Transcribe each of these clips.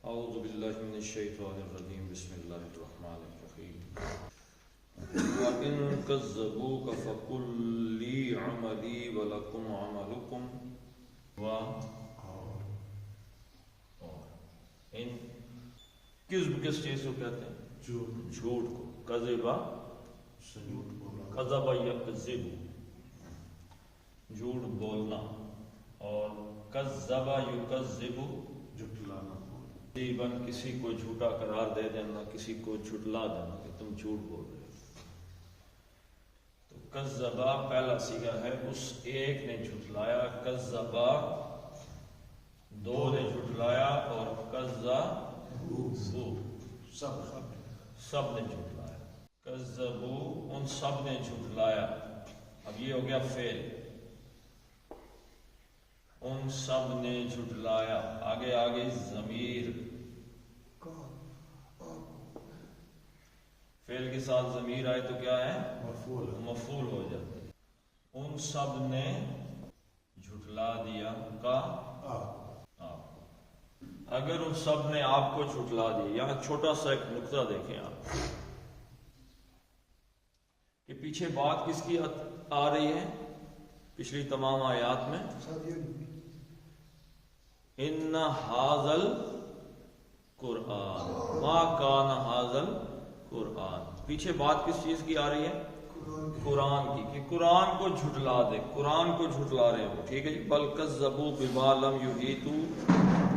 اعوذ باللہ من الشیطان الرجیم بسم اللہ الرحمن الرحیم وَإِن كَذَّبُوكَ فَقُلْ لِي عَمَلِي وَلَكُمْ عَمَلُكُمْ ان کذب کس چیز کو کہتے ہیں؟ جھوٹ کو. کذبا کذب یکذب جھوٹ بولنا، اور کذب یکذب جھٹلانا. تقریباً کسی کو جھوٹا قرار دے دینا، کسی کو جھٹلا دینا کہ تم جھوٹ بول رہے ہو. تو کذبا پہلا صیغہ ہے اس ایک نے جھٹلایا، کذبا دو نے جھٹلایا، اور کذبوا سب نے جھٹلایا. کذبوا ان سب نے جھٹلایا. اب یہ ہو گیا فعل، ان سب نے جھٹلایا. آگے ضمیر، فعل کے ساتھ ضمیر آئے تو کیا ہے؟ مفعول ہو جاتا ہے. ان سب نے جھٹلا دیا کا آپ. اگر ان سب نے آپ کو جھٹلا دیا، یہاں چھوٹا سا ایک نقطہ دیکھیں آپ کہ پیچھے بات کس کی آ رہی ہے پچھلی تمام آیات میں؟ ان ھذل قرآن ما کان ھذل قرآن. پیچھے بات کس چیز کی آ رہی ہے؟ قرآن کی، کہ قرآن کو جھٹلا دے، قرآن کو جھٹلا رہے ہو. ٹھیک ہے جی. بل کذبوا بما لم یحیطوا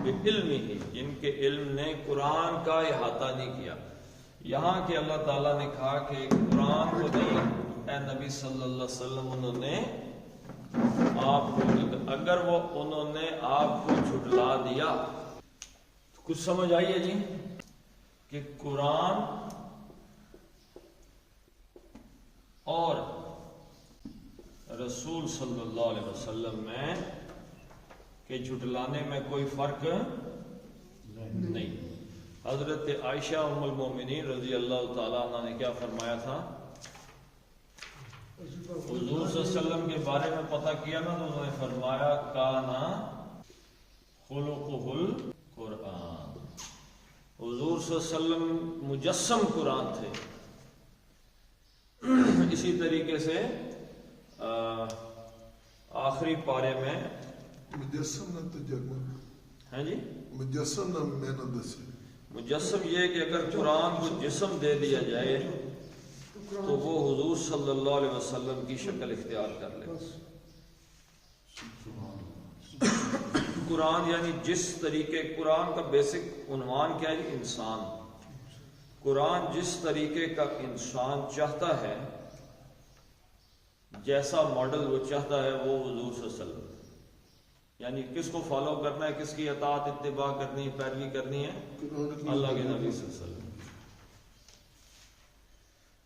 بعلمہ، جن کے علم نے قرآن کا احاطہ نہیں کیا. یہاں کہ اللہ تعالیٰ نے کہا کہ قرآن کو نہیں، اے نبی صلی اللہ علیہ وسلم انہوں نے آپ کو، اگر وہ انہوں نے آپ کو جھٹلا دیا تو کچھ سمجھ آئیے جی کہ قرآن اور رسول صلی اللہ علیہ وسلم میں کہ جھٹلانے میں کوئی فرق نہیں. حضرت عائشہ ام المومنین رضی اللہ تعالیٰ عنہ نے کیا فرمایا تھا؟ حضور صلی اللہ علیہ وسلم کے بارے میں پتہ کیا نا، تو انہوں نے فرمایا کانا خلقہ القرآن. حضور صلی اللہ علیہ وسلم مجسم قرآن تھے. اسی طریقے سے آخری پارے میں مجسم نہ تجربہ ہے جی، مجسم نہ محنت سے. مجسم یہ کہ اگر قرآن کو جسم دے دیا جائے تو وہ حضور صلی اللہ علیہ وسلم کی شکل اختیار کر لے. قرآن یعنی جس طریقے، قرآن کا بیسک عنوان کیا ہے؟ انسان. قرآن جس طریقے کا انسان چاہتا ہے، جیسا ماڈل وہ چاہتا ہے، وہ حضور صلی اللہ علیہ وسلم، یعنی کس کو فالو کرنا ہے، کس کی اطاعت اتباع کرنی ہے، پیروی کرنی ہے؟ اللہ کے نبی صلی اللہ علیہ وسلم.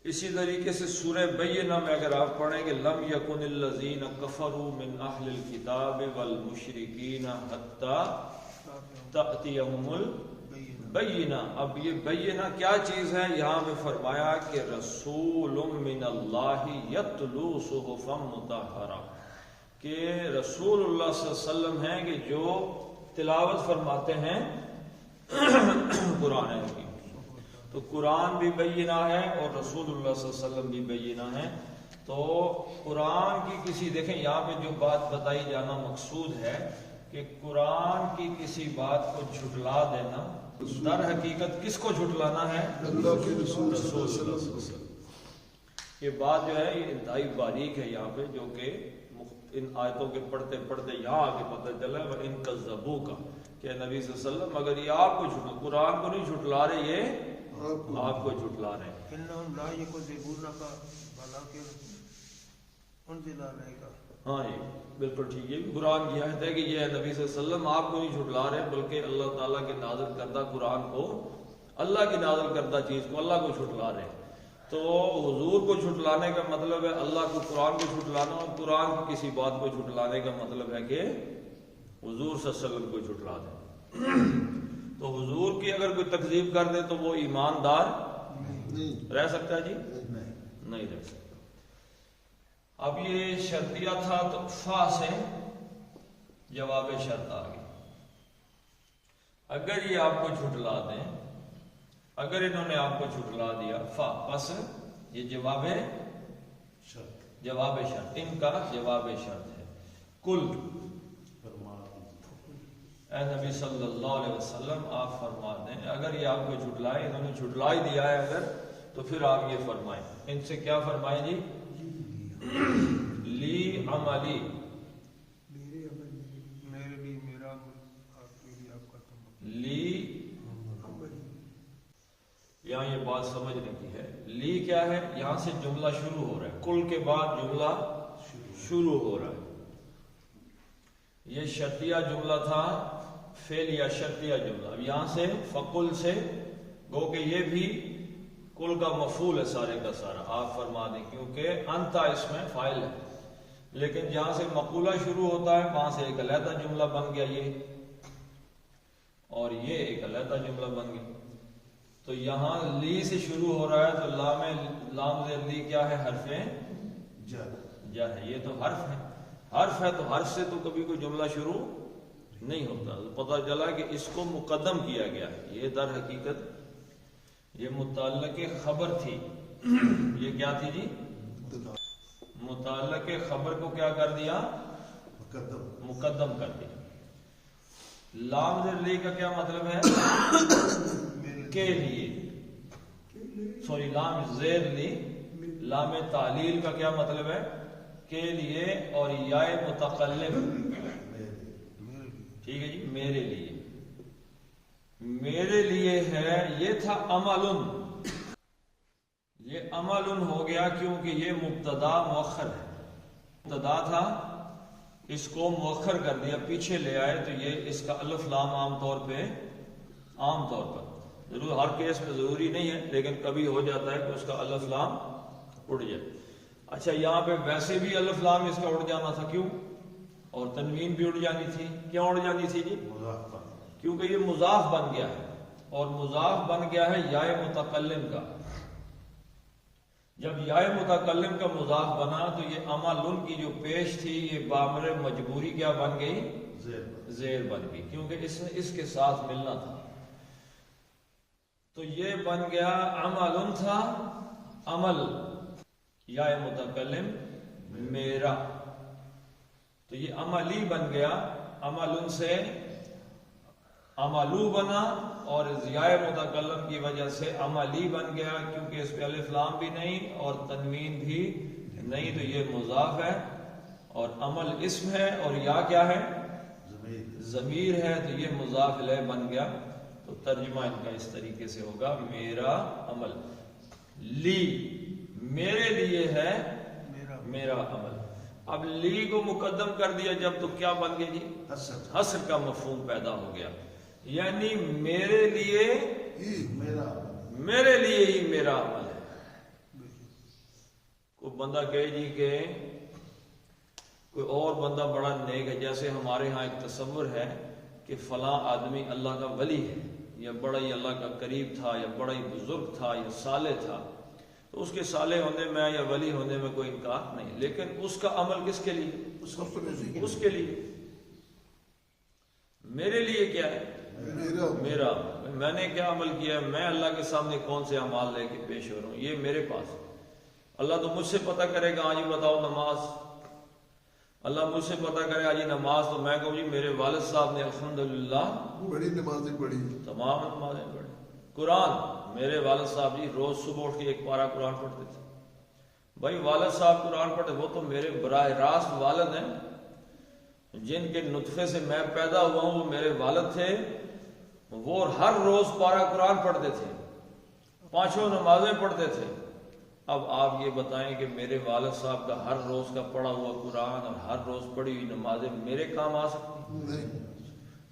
اسی طریقے سے سورہ بینہ میں اگر آپ پڑھیں گے لم یکن الذین کفروا من اہل الکتاب والمشرکین حتی تأتیہم البینہ. اب یہ بینہ کیا چیز ہے؟ یہاں میں فرمایا کہ رسول من اللہ یتلو صحفا مطہرہ، کہ رسول اللہ صلی اللہ علیہ وسلم ہیں کہ جو تلاوت فرماتے ہیں قرآن کی. تو قرآن بھی بینہ ہے اور رسول اللہ صلی اللہ علیہ وسلم بھی بینہ ہے. تو قرآن کی کسی، دیکھیں یہاں پہ جو بات بتائی جانا مقصود ہے کہ قرآن کی کسی بات کو جھٹلا دینا، در حقیقت کس کو جھٹلانا ہے؟ اللہ کے رسول صلی اللہ علیہ وسلم. یہ بات جو ہے یہ انتہائی باریک ہے یہاں پہ، جو کہ ان آیتوں کے پڑھتے پڑھتے یہاں آگے پتہ چلا ہے وَإِن كَذَّبُوكَ کہ نبی صلی اللہ علیہ وسلم اگر یہ آپ کو قرآن کو نہیں جھٹلا رہے، یہ آپ کو جھٹلا رہے ہیں. ہاں جی بالکل ٹھیک ہے. قرآن کی آیت ہے کہ یہ نبی صلی اللہ علیہ وسلم آپ کو نہیں جھٹلا رہے، بلکہ اللہ تعالیٰ کے نازل کردہ قرآن کو، اللہ کی نازل کردہ چیز کو، اللہ کو جھٹلا رہے ہیں. تو حضور کو جھٹلانے کا مطلب ہے اللہ کو، قرآن کو جھٹلانا، اور قرآن کی کسی بات کو جھٹلانے کا مطلب ہے کہ حضور صلی اللہ علیہ وسلم کو جھٹلا دیں. تو حضور کی اگر کوئی تکذیب کر دے تو وہ ایماندار رہ سکتا ہے جی؟ نہیں رہ سکتا. اب یہ شرطیہ تھا تو فا سے جواب شرط آ گیا. اگر یہ آپ کو جھٹلا دیں، اگر انہوں نے آپ کو جھٹلا دیا، فا پس یہ جواب شرط، ان کا جواب شرط ہے۔ کل اے نبی صلی اللہ علیہ وسلم آپ فرما دیں، اگر یہ آپ کو جھٹلائے، انہوں نے جھٹلا ہی دیا ہے اگر، تو پھر آپ یہ فرمائیں، ان سے کیا فرمائیں جی؟ لی عملی، میرے لیے میرا عمل، آپ کے لیے آپ کا عمل۔ لی، یہاں یہ بات سمجھنے کی ہے، لی کیا ہے؟ یہاں سے جملہ شروع ہو رہا ہے، کل کے بعد جملہ شروع ہو رہا ہے۔ یہ شرطیہ جملہ تھا، فعل یا شرطیہ جملہ، اب یہاں سے فقل سے گو کہ یہ بھی کل کا مفعول ہے سارے کا سارا، آپ فرما دیں، کیونکہ انتا اس میں فاعل ہے، لیکن جہاں سے مقولہ شروع ہوتا ہے وہاں سے ایک علیحدہ جملہ بن گیا یہ، اور یہ ایک علیحدہ جملہ بن گیا۔ تو یہاں لی سے شروع ہو رہا ہے تو لام زیر لی کیا ہے؟ حرف جر ہے، یہ تو حرف ہے، حرف ہے تو حرف سے تو کبھی کوئی جملہ شروع نہیں ہوتا، تو پتہ چلا کہ اس کو مقدم کیا گیا ہے۔ یہ در حقیقت یہ متعلق خبر تھی، یہ کیا تھی جی؟ متعلق خبر کو کیا کر دیا؟ مقدم کر دیا۔ لام زیر لی کا کیا مطلب ہے؟ کے لیے، سوری لام زیر لی، لام تعلیل کا کیا مطلب ہے؟ کے لیے، اور یا متکلم، ٹھیک ہے جی، میرے لیے، میرے لیے ہے، یہ تھا عمل، یہ عمل ہو گیا کیونکہ یہ مبتدا مؤخر ہے، مبتدا تھا اس کو مؤخر کر دیا، پیچھے لے آئے، تو یہ اس کا الف لام عام طور پر ضرور ہر کیس میں ضروری نہیں ہے، لیکن کبھی ہو جاتا ہے کہ اس کا الف لام اڑ جائے۔ اچھا یہاں پہ ویسے بھی الف لام اس کا اڑ جانا تھا، کیوں؟ اور تنوین بھی اڑ جانی تھی، کیوں اڑ جانی تھی جی؟ کیونکہ یہ مضاف بن گیا ہے، اور مضاف بن گیا ہے یا متکلم کا۔ جب یا متکلم کا مضاف بنا تو یہ عمل کی جو پیش تھی یہ بامر مجبوری کیا بن گئی؟ زیر بن گئی، کیونکہ اس کے ساتھ ملنا تھا، تو یہ بن گیا عمل تھا، عمل یا متکلم میرا، تو یہ عملی بن گیا، عمل سے عملو بنا، اور ضیاء متکلم کی وجہ سے عملی بن گیا، کیونکہ اس پہ الف لام بھی نہیں اور تنوین بھی نہیں، تو یہ مضاف ہے، اور عمل اسم ہے، اور یا کیا ہے؟ ضمیر ہے، تو یہ مضاف الیہ بن گیا۔ تو ترجمہ ان کا اس طریقے سے ہوگا، میرا عمل، لی میرے لیے ہے میرا عمل۔ اب لی کو مقدم کر دیا جب، تو کیا بن گیا جی؟ حصر کا مفہوم پیدا ہو گیا، یعنی میرے لیے ہی میرا عمل ہے۔ کوئی بندہ کہے جی کہ کوئی اور بندہ بڑا نیک ہے، جیسے ہمارے ہاں ایک تصور ہے کہ فلاں آدمی اللہ کا ولی ہے، یا بڑا ہی اللہ کا قریب تھا، یا بڑا ہی بزرگ تھا، یا صالح تھا، تو اس کے صالح ہونے میں یا ولی ہونے میں کوئی انکار نہیں، لیکن اس کا عمل کس کے لیے؟ اس کے لیے۔ میرے لیے کیا ہے؟ میرا عمل، میں نے کیا عمل کیا ہے؟ میں اللہ کے سامنے کون سے اعمال لے کے پیش ہو رہا ہوں، یہ میرے پاس۔ اللہ تو مجھ سے پتہ کرے گا، ہاں جی بتاؤ نماز، اللہ مجھ سے پتہ کرے آج نماز، تو میں کہوں جی میرے والد صاحب نے الحمدللہ بڑی نمازیں پڑھی، تمام نمازیں پڑھی۔ قرآن، میرے والد صاحب جی روز صبح اٹھ کے ایک پارہ قرآن پڑھتے تھے۔ بھائی والد صاحب قرآن پڑھتے، وہ تو میرے براہ راست والد ہیں، جن کے نطفے سے میں پیدا ہوا ہوں وہ میرے والد تھے، وہ ہر روز پارہ قرآن پڑھتے تھے، 5 نمازیں پڑھتے تھے۔ اب آپ یہ بتائیں کہ میرے والد صاحب کا ہر روز کا پڑھا ہوا قرآن اور ہر روز پڑھی ہوئی نمازیں میرے کام آ سکتی؟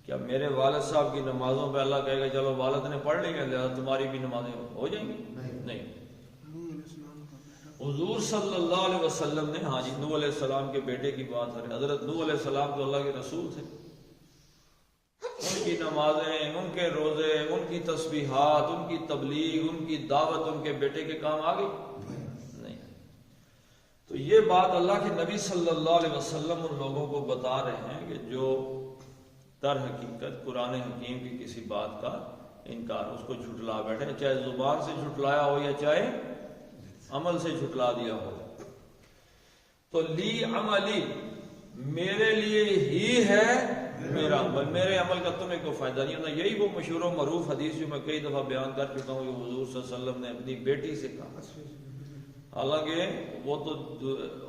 کیا میرے والد صاحب کی نمازوں پہ اللہ کہے گا چلو والد نے پڑھ لی ہے لہذا تمہاری بھی نمازیں ہو جائیں گی؟ نہیں۔ حضور صلی اللہ علیہ وسلم نے، ہاں جی نوح علیہ السلام کے بیٹے کی بات ہے، حضرت نوح علیہ السلام تو اللہ کے رسول تھے، ان کی نمازیں، ان کے روزے، ان کی تسبیحات، ان کی تبلیغ، ان کی دعوت ان کے بیٹے کے کام آ گئی؟ نہیں۔ تو یہ بات اللہ کے نبی صلی اللہ علیہ وسلم ان لوگوں کو بتا رہے ہیں کہ جو در حقیقت قرآن حکیم کی کسی بات کا انکار، اس کو جھٹلا بیٹھے، چاہے زبان سے جھٹلایا ہو یا چاہے عمل سے جھٹلا دیا ہو۔ تو لی عملی، میرے لیے ہی ہے میرا عمل، میرے عمل کا تمہیں کوئی فائدہ نہیں ہوتا۔ یہی وہ مشہور و معروف حدیث جو میں کئی دفعہ بیان کر چکا ہوں، کہ حضور صلی اللہ علیہ وسلم نے اپنی بیٹی سے کہا، حالانکہ وہ تو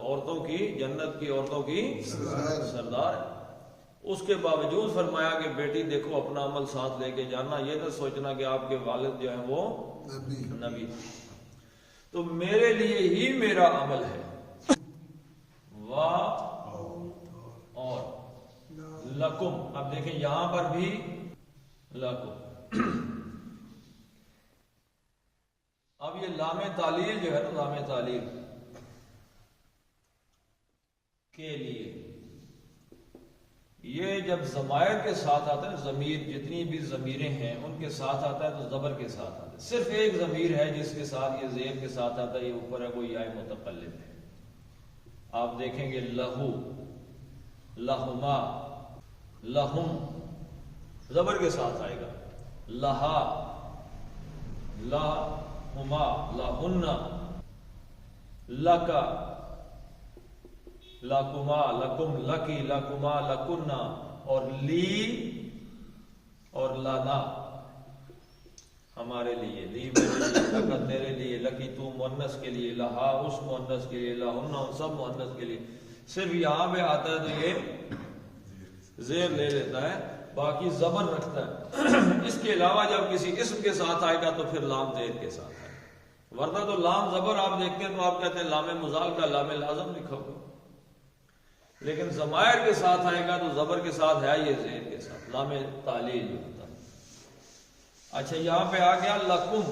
عورتوں کی، جنت کی عورتوں کی سردار ہے، اس کے باوجود فرمایا کہ بیٹی دیکھو اپنا عمل ساتھ لے کے جانا، یہ نہ سوچنا کہ آپ کے والد جو ہیں وہ نبی، تو میرے لیے ہی میرا عمل ہے۔ واہ اور لکم، اب دیکھیں یہاں پر بھی لکم، اب یہ لام تعلیل جو ہے نا، لام تعلیل کے لیے، یہ جب ضمائر کے ساتھ آتا ہے، ضمیر جتنی بھی ضمیریں ہیں ان کے ساتھ آتا ہے تو زبر کے ساتھ آتا ہے۔ صرف ایک ضمیر ہے جس کے ساتھ یہ زیر کے ساتھ آتا ہے، یہ اوپر ہے، وہ یا متکلم ہے۔ آپ دیکھیں گے لہو، لہما، لہم زبر کے ساتھ آئے گا، لہا، لہما، لہن، لکا، لکما، لکم، لکی، لکما، لکنا، اور لی اور لانا ہمارے لیے، لی میرے لیے، لکا تیرے لیے، لکی تو مؤنث کے لیے، لہا اس مؤنث کے لیے، لہن ان سب مؤنث کے لیے۔ صرف یہاں پہ آتا ہے تو یہ زیر لے لیتا ہے، باقی زبر رکھتا ہے۔ اس کے علاوہ جب کسی اسم کے ساتھ آئے گا تو پھر لام زیر کے ساتھ آئے گا، ورنہ تو لام زبر آپ دیکھتے ہیں تو آپ کہتے ہیں لام مزال کا لام لازم لکھا ہوا، لیکن ضمائر کے ساتھ آئے گا تو زبر کے ساتھ ہے، یہ زیر کے ساتھ لام تعلیل جو ہوتا ہے۔ اچھا یہاں پہ آ گیا لکم،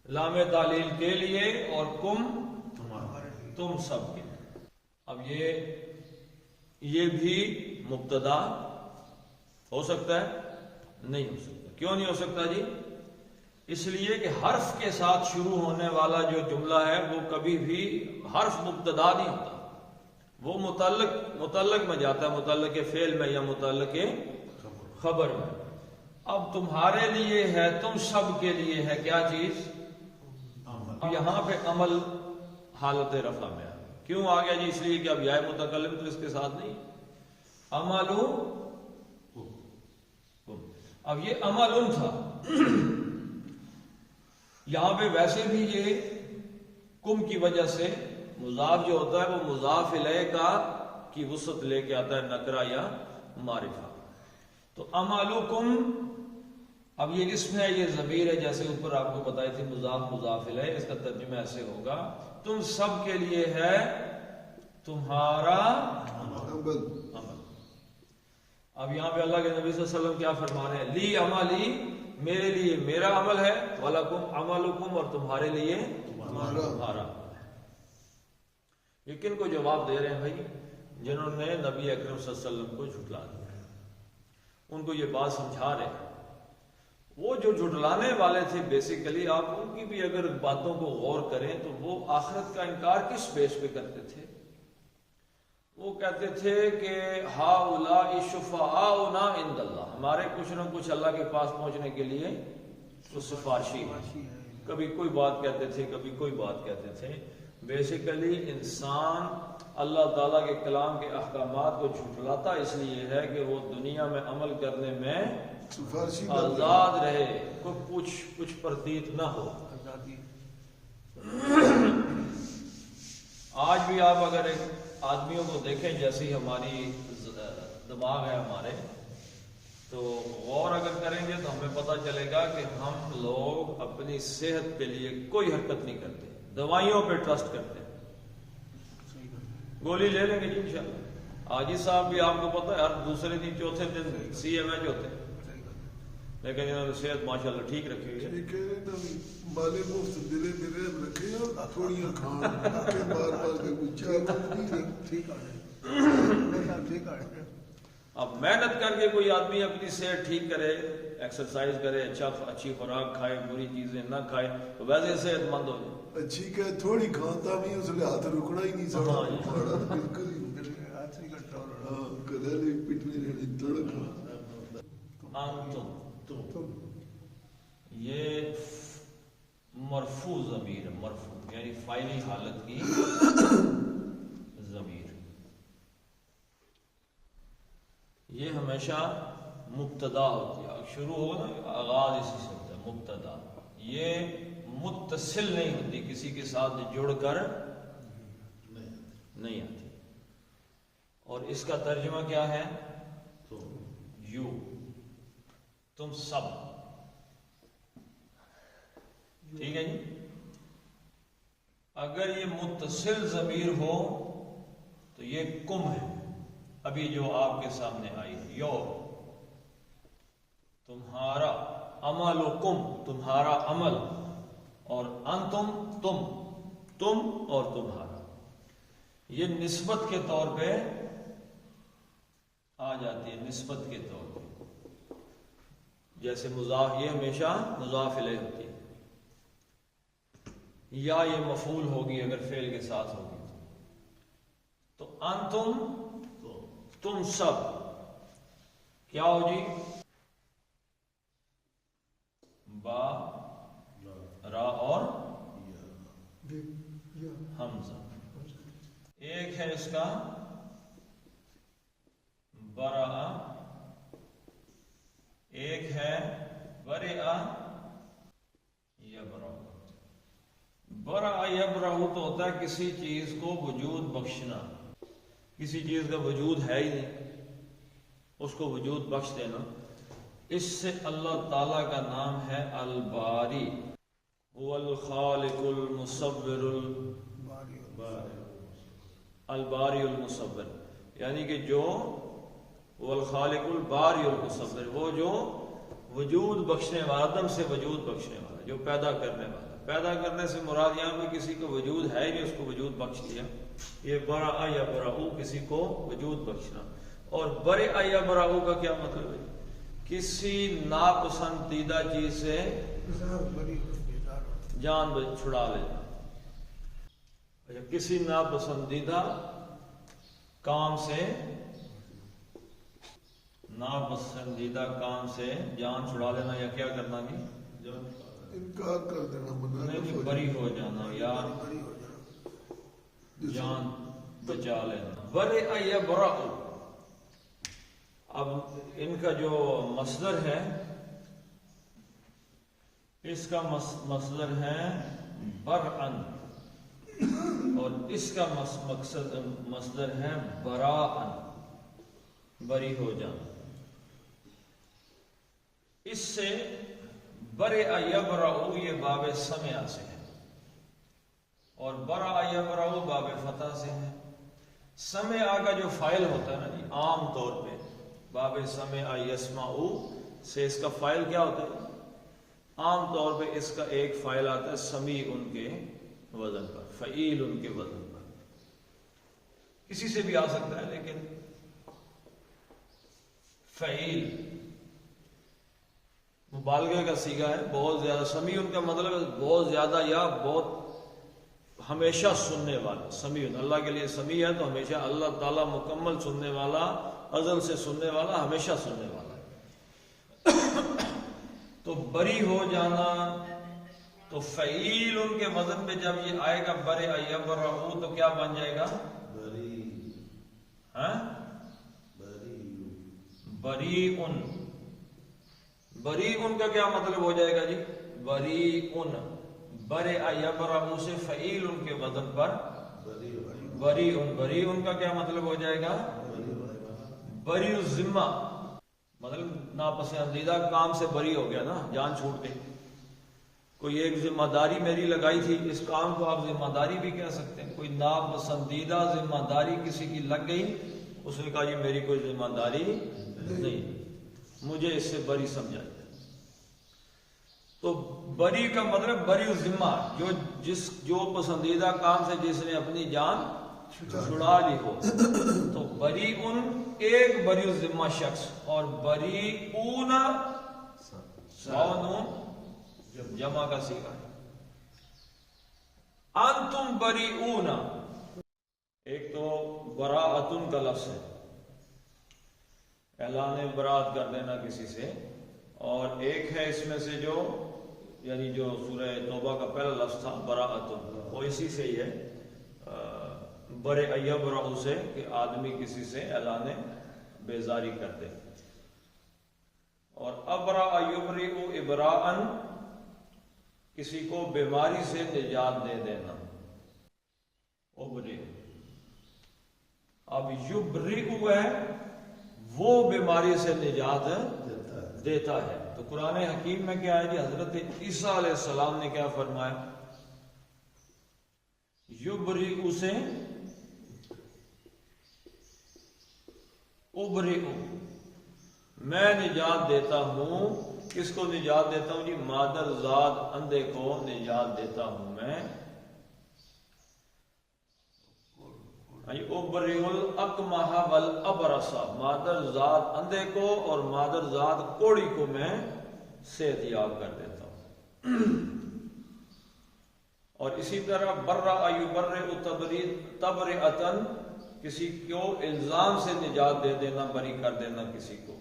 لام تعلیل کے لیے، اور کم تم سب کے۔ اب یہ بھی مبتدا ہو سکتا ہے؟ نہیں ہو سکتا۔ کیوں نہیں ہو سکتا جی؟ اس لیے کہ حرف کے ساتھ شروع ہونے والا جو جملہ ہے وہ کبھی بھی حرف مبتدا نہیں ہوتا، وہ متعلق میں جاتا ہے، متعلق فعل میں یا متعلق خبر میں۔ اب تمہارے لیے ہے، تم سب کے لیے ہے کیا چیز؟ اب یہاں پہ عمل حالت رفع میں ہے، کیوں آ گیا جی؟ اس لیے کہ اب یا متکلم تو اس کے ساتھ نہیں، عملو، اب یہ عمل تھا، یہاں پہ ویسے بھی یہ کم کی وجہ سے مضاف جو ہوتا ہے وہ مضاف الیہ کا کی وسعت لے کے آتا ہے، نکرہ یا معرفہ۔ تو عملکم، اب یہ اسم ہے، یہ ضمیر ہے، جیسے اوپر آپ کو بتائی تھی مضاف مضاف الیہ، اس کا ترجمہ ایسے ہوگا تم سب کے لیے ہے تمہارا عمل۔ اب یہاں پہ اللہ کے نبی صلی اللہ علیہ وسلم کیا فرما رہے ہیں؟ لی عملی، میرے لیے میرا عمل ہے، وَلَكُمْ عَمَلُكُمْ، اور تمہارے لیے تمہارا عمل ہے۔ یہ کن کو جواب دے رہے ہیں بھائی؟ جنہوں نے نبی اکرم صلی اللہ علیہ وسلم کو جھٹلا دیا، ان کو یہ بات سمجھا رہے ہیں۔ وہ جو جھٹلانے والے تھے بیسیکلی، آپ ان کی بھی اگر باتوں کو غور کریں تو وہ آخرت کا انکار کس بیس پہ کرتے تھے؟ وہ کہتے تھے کہ ہؤلاء شفعاؤنا عند اللہ، ہمارے کچھ نہ کچھ اللہ کے پاس پہنچنے کے لیے تو سفارشی ہے۔ کبھی کوئی بات کہتے تھے، کبھی کوئی بات کہتے تھے۔ بیسیکلی انسان اللہ تعالیٰ کے کلام کے احکامات کو جھٹلاتا اس لیے ہے کہ وہ دنیا میں عمل کرنے میں آزاد رہے، کوئی کچھ پردیت نہ ہو۔ آج بھی آپ اگر ایک آدمیوں کو دیکھیں، جیسی ہماری دماغ ہے ہمارے، تو غور اگر کریں گے تو ہمیں پتہ چلے گا کہ ہم لوگ اپنی صحت کے لیے کوئی حرکت نہیں کرتے، دوائیوں پہ ٹرسٹ کرتے ہیں۔ گولی لے لیں گے جی انشاءاللہ۔ حاجی صاحب بھی آپ کو پتہ ہے ہر دوسرے دن چوتھے دن سی ایم ایچ ہوتے ہیں، لیکن انہوں نے صحت ماشاءاللہ ٹھیک رکھی ہوئی ہے۔ مالے مفت دلے میرے رکھے ہیں، تھوڑیاں کھان کے بار بار کے کچھ ٹھیک ہے۔ اب محنت کر کے کوئی آدمی اپنی صحت ٹھیک کرے، ایکسرسائز کرے، اچھی خوراک کھائے، بری چیزیں نہ کھائے، تو ویسے صحت مند ہو جائے۔ اچھی کہ تھوڑی کھانتا بھی اس لئے ہاتھ رکنا ہی نہیں سکتا، بالکل ہی کدھر پٹنے انتم یہ مرفوع ضمیر ہے، مرفوع یعنی فاعلی حالت کی ضمیر، یہ ہمیشہ مبتدا ہوتی ہے، شروع ہو نا آغاز اسی سے ہوتا ہے مبتدا، یہ متصل نہیں ہوتی، کسی کے ساتھ جڑ کر نہیں آتی۔ اور اس کا ترجمہ کیا ہے؟ یو، تم سب، ٹھیک ہے جی۔ اگر یہ متصل ضمیر ہو تو یہ کم ہے، ابھی جو آپ کے سامنے آئی ہے، یو، تمہارا، عملکم، تمہارا عمل، اور انتم، تم اور تمہارا، یہ نسبت کے طور پہ آ جاتی ہے، نسبت کے طور پہ، جیسے مضاف، یہ ہمیشہ مضاف الیہ ہوتی ہے، یا یہ مفعول ہوگی اگر فعل کے ساتھ ہوگی تو انتم، تم سب، کیا ہو جی؟ با، را اور حمزہ۔ ایک ہے اس کا برا، ایک ہے برئا یبرأ۔ برأ یبرأ تو ہوتا ہے کسی چیز کو وجود بخشنا، کسی چیز کا وجود ہے ہی نہیں، اس کو وجود بخش دینا، اس سے اللہ تعالی کا نام ہے الباری، هو الخالق المصور، الباری المصور، یعنی کہ جو وہ الخالق الباری المصور، وہ جو وجود بخشنے والا، دم سے وجود بخشنے والا، جو پیدا کرنے والا۔ پیدا کرنے سے مراد یہاں پہ کسی کو وجود ہے نہیں، اس کو وجود بخش دیا، یہ برأ یبرأ، کسی کو وجود بخشنا۔ اور برئ یبرأ کا کیا مطلب ہے؟ کسی ناپسندیدہ چیز سے جان چھڑا لینا، اچھا، کسی ناپسندیدہ کام سے، ناپسندیدہ کام سے جان چھڑا لینا، یا کیا کرنا بھی؟ انکار کر دینا، نہیں، بری ہو جانا یا جان بچا لینا۔ برئ یبرأ، اب ان کا جو مصدر ہے، اس کا مصدر ہے برعن، اور اس کا مصدر ہے براعن، بری ہو جانا۔ اس سے برئ یبرأ یہ باب سمع سے ہے، اور برأ یبرأ باب فتح سے ہے۔ سمع کا جو فاعل ہوتا ہے نا جی، عام طور پہ باب سمع یسمع سے اس کا فاعل کیا ہوتا ہے؟ عام طور پہ اس کا ایک فاعل آتا ہے سمیع ان کے وزن پر، فعیل ان کے وزن پر، کسی سے بھی آ سکتا ہے، لیکن فعیل مبالغے کا صیغہ ہے، بہت زیادہ۔ سمیع ان کا مطلب ہے بہت زیادہ یا بہت ہمیشہ سننے والا۔ سمیع، اللہ کے لیے سمیع ہے تو ہمیشہ، اللہ تعالیٰ مکمل سننے والا، ازل سے سننے والا، ہمیشہ سننے والا۔ تو بری ہو جانا، تو فعیل ان کے وزن پہ جب یہ آئے گا برئ یبرأ تو کیا بن جائے گا؟ بریئن۔ بریئن کا کیا مطلب ہو جائے گا جی؟ بریئن، برئ یبرأ سے فعیل ان کے وزن پر بریئن، بریئن کا کیا مطلب ہو جائے گا؟ بری الذمہ، مطلب ناپسندیدہ کام سے بری ہو گیا نا، جان چھوٹ گئی۔ کوئی ایک ذمہ داری میری لگائی تھی، اس کام کو آپ ذمہ داری بھی کہہ سکتے ہیں، کوئی ناپسندیدہ ذمہ داری کسی کی لگ گئی، اس نے کہا یہ میری کوئی ذمہ داری نہیں، مجھے اس سے بری سمجھا جائے۔ تو بری کا مطلب بری الذمہ، جو پسندیدہ کام سے جس نے اپنی جان چھڑا لی ہو۔ تو بریئن ایک بری الذمہ شخص، اور بریئون جمع کا صیغہ ہے۔ انتم بریئون، ایک تو براءتن کا لفظ ہے، اعلان برات کر دینا کسی سے، اور ایک ہے اس میں سے جو یعنی جو سورہ توبہ کا پہلا لفظ تھا براءت، وہ اسی سے ہی ہے، برے یبرأ سے کہ آدمی کسی سے اعلان بیزاری کر دے، اور ابرأ یبرئ ابراءً کسی کو بیماری سے نجات دے دینا، ابرئ۔ اب یبرئ ہے وہ بیماری سے نجات دیتا ہے۔ تو قرآن حکیم میں کیا ہے جی؟ حضرت عیسیٰ علیہ السلام نے کیا فرمایا؟ یبرئ سے ابرئ، میں نجات دیتا ہوں۔ کس کو نجات دیتا ہوں جی؟ مادر زاد اندھے کو نجات دیتا ہوں میں۔ ابرئ الاکمہ والابرص، مادر زاد اندھے کو اور مادر زاد کوڑی کو میں صحت یاب کر دیتا ہوں۔ اور اسی طرح برأ یبرئ تبرئۃ، کسی کو الزام سے نجات دے دینا، بری کر دینا کسی کو۔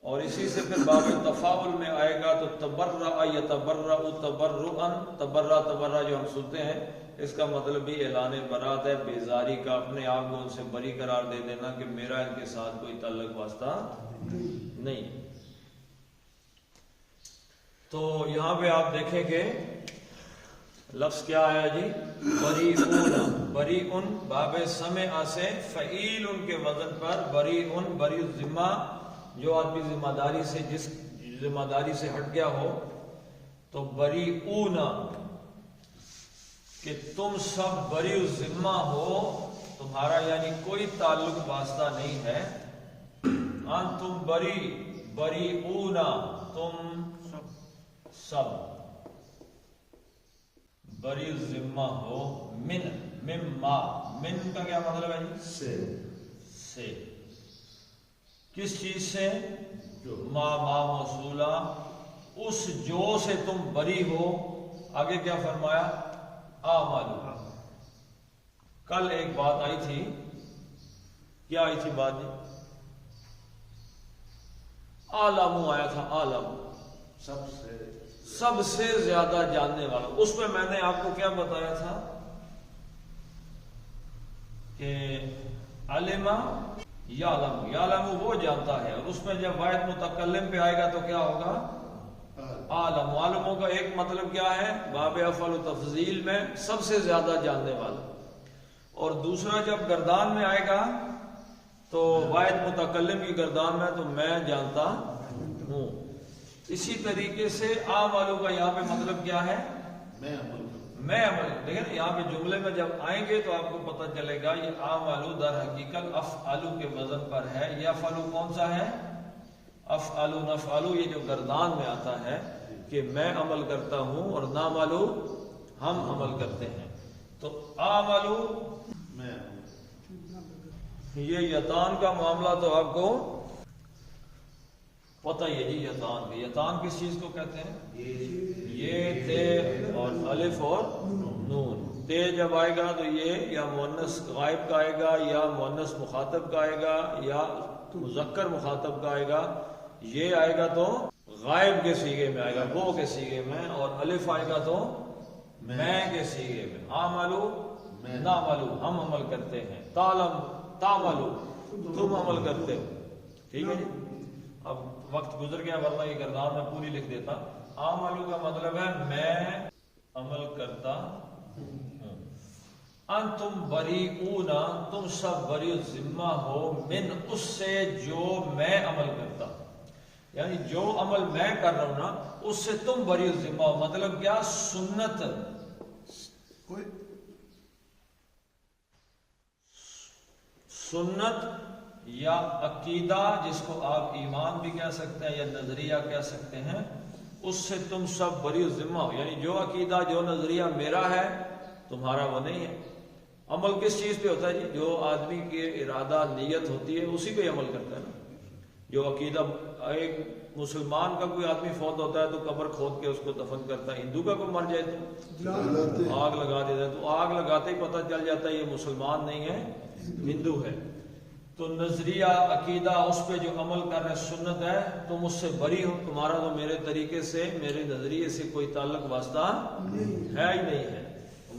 اور اسی سے پھر باب تفاعل میں آئے گا تو تبرأ یتبرأ تبرؤا، تبرأ جو ہم سنتے ہیں اس کا مطلب بھی اعلان برات ہے، بیزاری کا، اپنے آپ کو ان سے بری قرار دے دینا کہ میرا ان کے ساتھ کوئی تعلق واسطہ نہیں۔ تو یہاں پہ آپ دیکھیں کہ لفظ کیا آیا جی؟ بریئون، بریئون باب سمع سے فعیل ان کے وزن پر، بریئون بری ذمہ، جو آدمی ذمہ داری سے، جس ذمہ داری سے ہٹ گیا ہو، تو بریئون کہ تم سب بری ذمہ ہو، تمہارا یعنی کوئی تعلق واسطہ نہیں ہے۔ انتم بریئون، تم سب بری ذمہ ہو، مما، من کا کیا مطلب ہے جی؟ سے۔ کس چیز سے؟ ما موصولہ، اس جو سے تم بری ہو۔ آگے کیا فرمایا؟ آمالو۔ کل ایک بات آئی تھی، کیا آئی تھی بات جی؟ عالم آیا تھا، عالم سب سے زیادہ جاننے والا۔ اس میں میں نے آپ کو کیا بتایا تھا کہ علم یعلم، یعلم وہ جانتا ہے، اور اس میں جب واحد متکلم پہ آئے گا تو کیا ہوگا؟ عالم۔ عالموں کا ایک مطلب کیا ہے؟ باب افعال و تفضیل میں سب سے زیادہ جاننے والا، اور دوسرا جب گردان میں آئے گا تو واحد متکلم کی گردان میں تو میں جانتا ہوں۔ اسی طریقے سے اعمالو کا یہاں پہ مطلب کیا ہے؟ میں عمل۔ لیکن یہاں پہ جملے میں جب آئیں گے تو آپ کو پتہ چلے گا یہ اعمالو در حقیقت افعلو کے وزن پر ہے۔ یہ افعلو کون سا ہے؟ افعلو نفعلو، یہ جو گردان میں آتا ہے کہ میں عمل کرتا ہوں اور نعملو ہم عمل کرتے ہیں۔ تو اعملو یہ یتان کا معاملہ تو آپ کو پتہ ہی ہے جی۔ یتان کی، یتان کس چیز کو کہتے ہیں؟ یہ تے اور الف اور نون۔ تے جب آئے گا تو یہ یا مؤنث غائب کا آئے گا، یا مؤنث مخاطب کا آئے گا، یا مذکر مخاطب کا آئے گا۔ یہ آئے گا تو غائب کے سیغے میں آئے گا، وہ کے سیغے میں، اور الف آئے گا تو میں کے سیغے میں۔ عملو نعملو ہم عمل کرتے ہیں، تعملو تم عمل کرتے ہو۔ ٹھیک ہے جی۔ اب وقت گزر گیا ورنہ یہ گردان میں پوری لکھ دیتا۔ عملو کا مطلب ہے میں عمل کرتا ہوں۔ انتم بریئون، تم سب بری ذمہ ہو، من اس سے جو میں عمل کرتا ہوں، یعنی جو عمل میں کر رہا ہوں نا اس سے تم بری ذمہ ہو۔ مطلب کیا؟ سنت، سنت یا عقیدہ جس کو آپ ایمان بھی کہہ سکتے ہیں یا نظریہ کہہ سکتے ہیں، اس سے تم سب بری ذمہ ہو۔ یعنی جو عقیدہ جو نظریہ میرا ہے تمہارا وہ نہیں ہے۔ عمل کس چیز پہ ہوتا ہے جی؟ جو آدمی کے ارادہ نیت ہوتی ہے اسی پہ عمل کرتا ہے نا۔ جو عقیدہ، ایک مسلمان کا کوئی آدمی فوت ہوتا ہے تو قبر کھود کے اس کو دفن کرتا ہے، ہندو کا کوئی مر جائے تو آگ لگا دیتا ہے، تو آگ لگاتے ہی پتہ چل جاتا ہے یہ مسلمان نہیں ہے، ہندو ہے۔ تو نظریہ عقیدہ اس پہ جو عمل کر رہے سنت ہے، تم اس سے بری ہو، تمہارا تو میرے طریقے سے میرے نظریے سے کوئی تعلق واسطہ ہے ہی نہیں ہے۔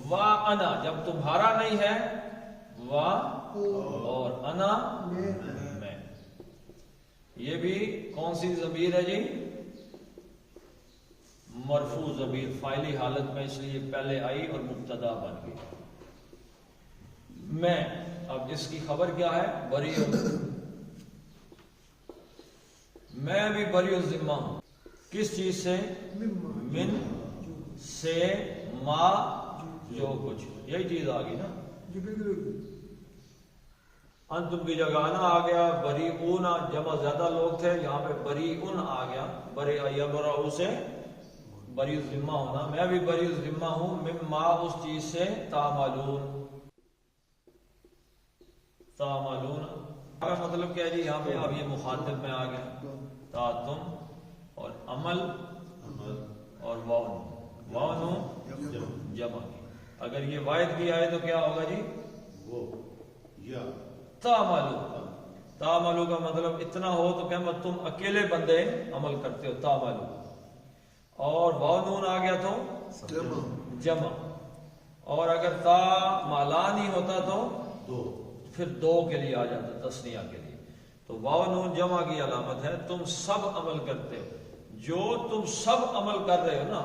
وا انا جب تمہارا نہیں ہے، وا اور انا میں، یہ بھی کون سی ضمیر ہے جی؟ مرفوع ضمیر، فاعلی حالت میں، اس لیے پہلے آئی اور مبتدا بن گئی۔ میں، اب اس کی خبر کیا ہے؟ بری میں بھی بری الذمہ ہوں، کس چیز سے؟ من سے، ما جو کچھ، یہی چیز آ گئی نا۔ انتم کی جگہ انا آ گیا، بری اون جمع زیادہ لوگ تھے، یہاں پہ بری ان آ گیا، بری یبرؤ سے بری الذمہ ہونا، میں بھی بری الذمہ ہوں، مما اس چیز سے، تعملون مطلب کیا ہے جی یہاں پہ؟ اب یہ مخاطب میں آ گیا، تا تم اور عمل اور واؤن جمع کی، اگر یہ واحد بھی آئے تو کیا ہوگا جی؟ تعملو کا مطلب اتنا ہو تو کیا مطلب تم اکیلے بندے عمل کرتے ہو، تعملو، اور واؤن آ گیا تو جمع، اور اگر تا مالا نہیں ہوتا تو پھر دو کے لیے آ جاتا، تسنیہ کے لیے، تو واو نون جمع کی علامت ہے، تم سب عمل کرتے ہو، جو تم سب عمل کر رہے ہو نا،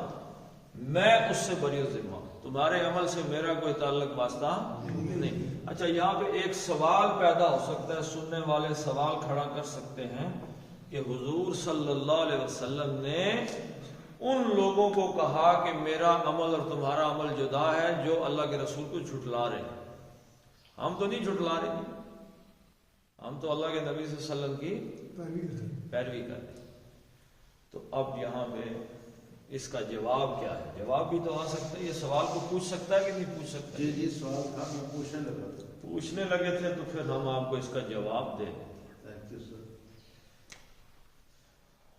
میں اس سے بری ذمہ، تمہارے عمل سے میرا کوئی تعلق واسطہ نہیں۔ اچھا یہاں پہ ایک سوال پیدا ہو سکتا ہے، سننے والے سوال کھڑا کر سکتے ہیں کہ حضور صلی اللہ علیہ وسلم نے ان لوگوں کو کہا کہ میرا عمل اور تمہارا عمل جدا ہے جو اللہ کے رسول کو جھٹلا رہے ہیں، ہم تو نہیں جھٹلا رہے، ہم تو اللہ کے نبی صلی اللہ علیہ وسلم کی پیروی کر رہے ہیں۔ تو اب یہاں پہ اس کا جواب کیا ہے؟ جواب بھی تو آ سکتا ہے، یہ سوال کو پوچھ سکتا ہے کہ نہیں پوچھ سکتا؟ جی سوال تھا، میں پوچھنے لگے تھے، تو پھر ہم آپ کو اس کا جواب دیں۔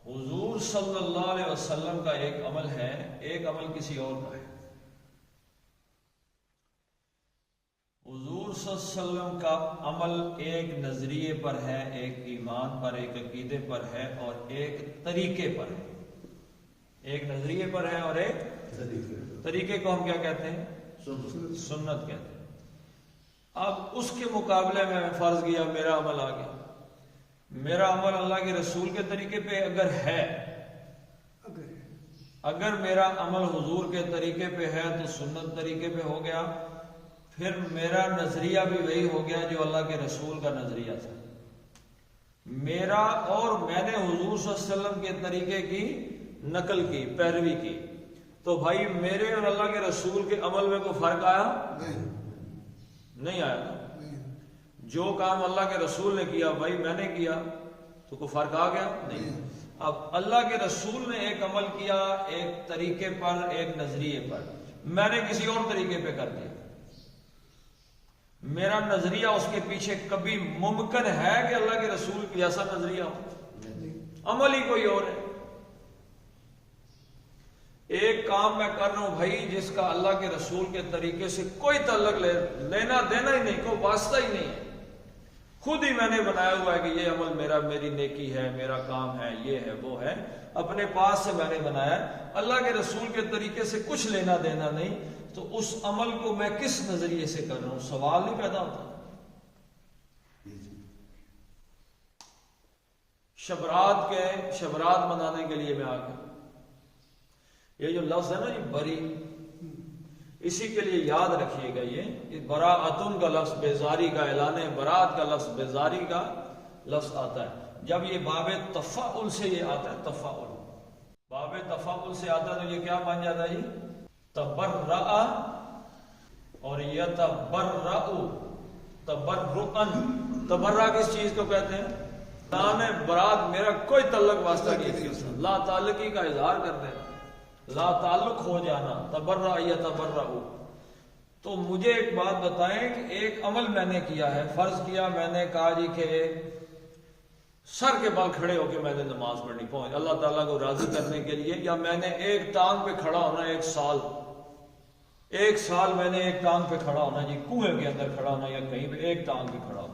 حضور صلی اللہ علیہ وسلم کا ایک عمل ہے، ایک عمل کسی اور کا ہے۔ حضور صلی اللہ علیہ وسلم کا عمل ایک نظریے پر ہے، ایک ایمان پر، ایک عقیدے پر ہے، اور ایک طریقے پر ہے۔ ایک نظریے پر ہے اور ایک طریقے کو ہم کیا کہتے ہیں؟ سنت کہتے ہیں۔ اب اس کے مقابلے میں فرض کیا میرا عمل آ گیا، میرا عمل اللہ کے رسول کے طریقے پہ اگر ہے، اگر میرا عمل حضور کے طریقے پہ ہے تو سنت طریقے پہ ہو گیا، پھر میرا نظریہ بھی وہی ہو گیا جو اللہ کے رسول کا نظریہ تھا، میرا، اور میں نے حضور صلی اللہ علیہ وسلم کے طریقے کی نقل کی، پیروی کی، تو بھائی میرے اور اللہ کے رسول کے عمل میں کوئی فرق آیا؟ نہیں آیا نا۔ جو کام اللہ کے رسول نے کیا بھائی میں نے کیا، تو کوئی فرق آ گیا؟ نہیں۔ اب اللہ کے رسول نے ایک عمل کیا ایک طریقے پر، ایک نظریے پر، میں نے کسی اور طریقے پہ کر دیا، میرا نظریہ اس کے پیچھے کبھی ممکن ہے کہ اللہ کے رسول کی ایسا نظریہ ہو؟ عمل ہی کوئی اور ہے۔ ایک کام میں کر رہا ہوں بھائی جس کا اللہ کے رسول کے طریقے سے کوئی تعلق لینا دینا ہی نہیں، کوئی واسطہ ہی نہیں ہے، خود ہی میں نے بنایا ہوا ہے کہ یہ عمل میرا، میری نیکی ہے، میرا کام ہے، یہ ہے وہ ہے، اپنے پاس سے میں نے بنایا، اللہ کے رسول کے طریقے سے کچھ لینا دینا نہیں، تو اس عمل کو میں کس نظریے سے کر رہا ہوں؟ سوال نہیں پیدا ہوتا۔ شبرات منانے کے لیے میں آ گیا، یہ جو لفظ ہے نا یہ بری، اسی کے لیے یاد رکھیے گا، یہ براءتن کا لفظ، بیزاری کا اعلان برات کا لفظ، بیزاری کا لفظ آتا ہے، جب یہ باب تفاعل سے یہ آتا ہے، تفاعل باب تفاعل سے آتا ہے تو یہ کیا بن جاتا ہے جی؟ تبرأ اور یتبرأ، تبرؤن، تبرع کس چیز کو کہتے ہیں؟ نام برات میرا کوئی تعلق واسطہ نہیں، لا تعلقی کا اظہار کرتے ہیں، لا تعلق ہو جانا، تبرع یتبرأ۔ تو مجھے ایک بات بتائیں کہ ایک عمل میں نے کیا ہے، فرض کیا میں نے کہا جی کہ سر کے بال کھڑے ہو کے میں نے نماز پڑھنی پہنچ اللہ تعالیٰ کو راضی کرنے کے لیے، یا میں نے ایک ٹانگ پہ کھڑا ہونا، ایک سال میں نے ایک ٹانگ پہ کھڑا ہونا جی، کنویں کے اندر کھڑا ہونا یا کہیں پہ ایک ٹانگ پہ کھڑا ہونا،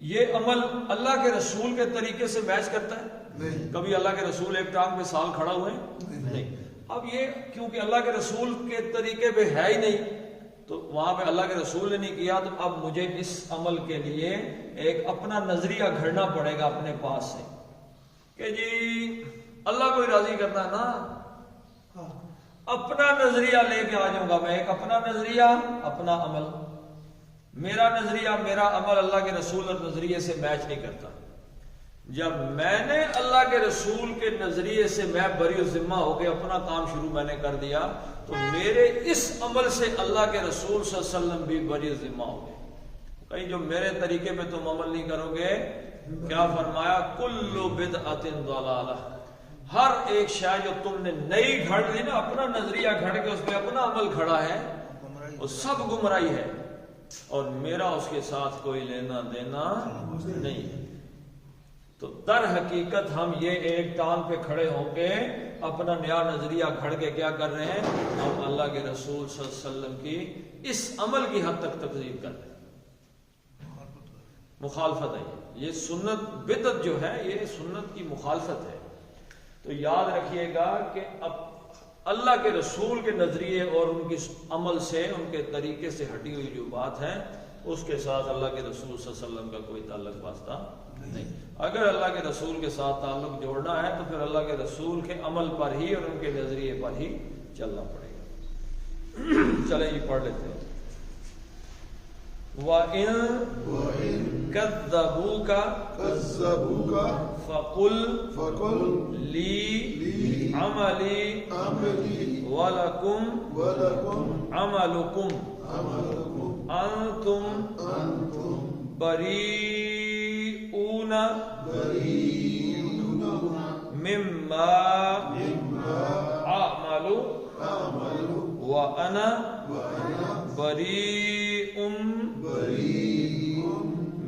یہ عمل اللہ کے رسول کے طریقے سے میچ کرتا ہے؟ نہیں کبھی اللہ کے رسول ایک ٹانگ پہ سال کھڑا ہوئے ہیں؟ نہیں۔ اب یہ کیونکہ اللہ کے رسول کے طریقے پہ ہے ہی نہیں تو وہاں پہ اللہ کے رسول نے نہیں کیا، تو اب مجھے اس عمل کے لیے ایک اپنا نظریہ گھڑنا پڑے گا اپنے پاس سے کہ جی اللہ کو ہی راضی کرنا ہے نا، اپنا نظریہ لے کے آ جاؤں گا میں، ایک اپنا نظریہ اپنا عمل، میرا نظریہ میرا عمل اللہ کے رسول اور نظریے سے میچ نہیں کرتا۔ جب میں نے اللہ کے رسول کے نظریے سے میں بری ذمہ ہو کے اپنا کام شروع میں نے کر دیا تو میرے اس عمل سے اللہ کے رسول صلی اللہ علیہ وسلم بھی بری ذمہ ہو گئے۔ کہیں جو میرے طریقے پہ تم عمل نہیں کرو گے، کیا فرمایا؟ کل بدعۃ ضلالہ، ہر ایک شے جو تم نے نئی گھڑ لی نا، اپنا نظریہ گھڑ کے اس پہ اپنا عمل کھڑا ہے، وہ سب گمراہی ہے اور میرا اس کے ساتھ کوئی لینا دینا نہیں ہے۔ تو در حقیقت ہم یہ ایک ٹانگ پہ کھڑے ہو کے اپنا نیا نظریہ گھڑ کے کیا کر رہے ہیں؟ ہم اللہ کے رسول صلی اللہ علیہ وسلم کی اس عمل کی حد تک تکذیب کر رہے ہیں، مخالفت ہے۔ یہ سنت بدعت جو ہے یہ سنت کی مخالفت ہے۔ تو یاد رکھیے گا کہ اب اللہ کے رسول کے نظریے اور ان کے عمل سے، ان کے طریقے سے ہٹی ہوئی جو بات ہے اس کے ساتھ اللہ کے رسول صلی اللہ علیہ وسلم کا کوئی تعلق واسطہ نہیں۔ اگر اللہ کے رسول کے ساتھ تعلق جوڑنا ہے تو پھر اللہ کے رسول کے عمل پر ہی اور ان کے نظریے پر ہی چلنا پڑے گا۔ چلیں یہ پڑھ لیتے ہیں۔ وَإِن كَذَّبُوكَ فَقُلْ لِي عَمَلِي وَلَكُمْ عَمَلُكُمْ أَنْتُمْ بَرِيئُونَ مِمَّا أَعْمَلُ وَأَنَا بَرِيءٌ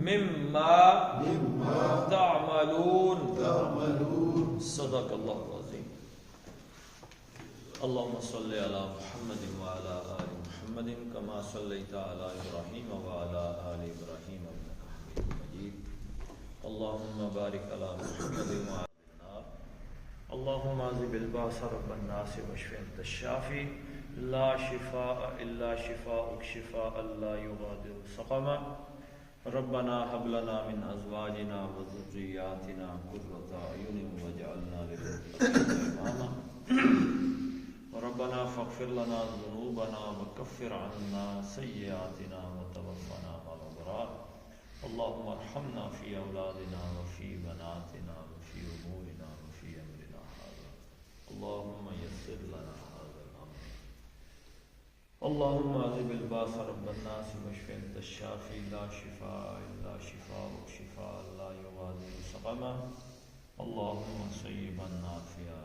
مِمَّا تَعْمَلُونَ۔ صدق اللہ العظیم۔ اللهم صل على محمد وعلى آل محمد كما صليت على إبراهيم وعلى آل إبراهيم إنك حميد مجيد۔ اللهم بارك على محمد وعلى النار۔ اللهم عذب الباس رب الناس واشف أنت الشافي لا شفاء إلا شفاءك شفاء لا يغادر سقما۔ ربنا هب لنا من أزواجنا وذرياتنا قرة أعين واجعلنا للمتقين إماما۔ ربنا فاغفر لنا ذنوبنا وكفر عنا سيئاتنا وتوفنا مع الأبرار۔ اللهم ارحمنا في أولادنا وفي بناتنا وفي أمورنا وفي أمرنا هذا، اللهم يسر لنا هذا الأمر۔ اللهم اذهب الباس رب الناس واشف أنت الشافي لا شفاء إلا شفاءك شفاء لا يغادر سقما۔ اللهم صيبا نافعا،